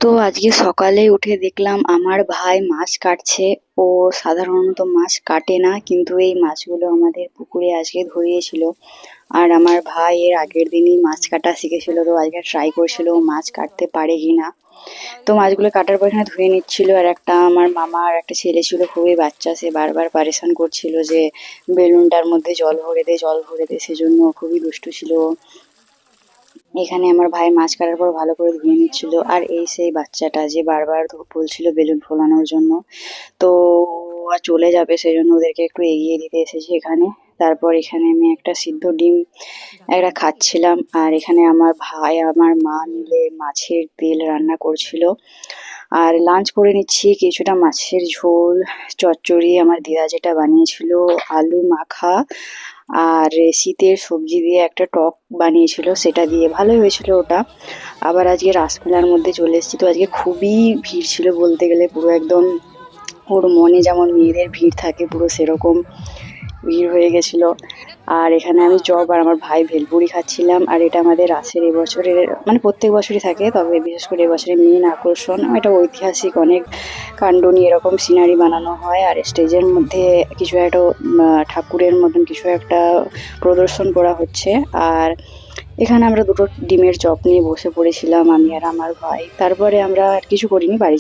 তো আজকে সকালে উঠে দেখলাম আমার ভাই মাছ কাটছে। ও সাধারণত মাছ কাটে না, কিন্তু এই মাছগুলো আমাদের পুকুরে আজকে ধরিয়েছিল। আর আমার ভাই এর আগের দিনই মাছ কাটা শিখেছিল, তো আজকে ট্রাই করছিল ও মাছ কাটতে পারে কিনা। তো মাছগুলো কাটার পর এখানে ধুয়ে নিচ্ছিল। আর একটা আমার মামা আর একটা ছেলে ছিল, খুবই বাচ্চা, সে বারবার পারেশান করছিল যে বেলুনটার মধ্যে জল ভরে দে, জল ভরে দে, সেজন্য খুবই দুষ্টু ছিল। এখানে আমার ভাই মাছ কাটার পর ভালো করে ধুয়ে নিচ্ছিল। আর এই সেই বাচ্চাটা যে বারবার বলছিল বেলুন ফোলানোর জন্য। তো আর চলে যাবে, সেই জন্য ওদেরকে একটু এগিয়ে দিতে এসেছি এখানে। তারপর এখানে আমি একটা সিদ্ধ ডিম একটা খাচ্ছিলাম। আর এখানে আমার ভাই আমার মা মিলে মাছের তেল রান্না করছিল। আর লাঞ্চ করে নিচ্ছি, কিছুটা মাছের ঝোল, চচ্চড়ি আমার দিদা যেটা বানিয়েছিল, আলু মাখা, আর শীতের সবজি দিয়ে একটা টক বানিয়েছিল, সেটা দিয়ে ভালোই হয়েছিল ওটা। আবার আজকে রাসমেলার মধ্যে চলে এসেছি, তো আজকে খুবই ভিড় ছিল বলতে গেলে, পুরো একদম ওর মনে যেমন মেয়েদের ভিড় থাকে পুরো সেরকম ভিড় হয়ে গেছিল। আর এখানে আমি চপ আর আমার ভাই ভেলপুরি খাচ্ছিলাম। আর এটা আমাদের রাসের এবছরের, মানে প্রত্যেক বছরই থাকে, তবে বিশেষ করে এবছরের মেন আকর্ষণ। এটা ঐতিহাসিক অনেক কাণ্ড নিয়ে এরকম সিনারি বানানো হয়। আর স্টেজের মধ্যে কিছু একটা ঠাকুরের মতন কিছু একটা প্রদর্শন করা হচ্ছে। আর এখানে আমরা দুটো ডিমের চপ নিয়ে বসে পড়েছিলাম, আমি আর আমার ভাই। তারপরে আমরা আর কিছু করিনি, বাড়ি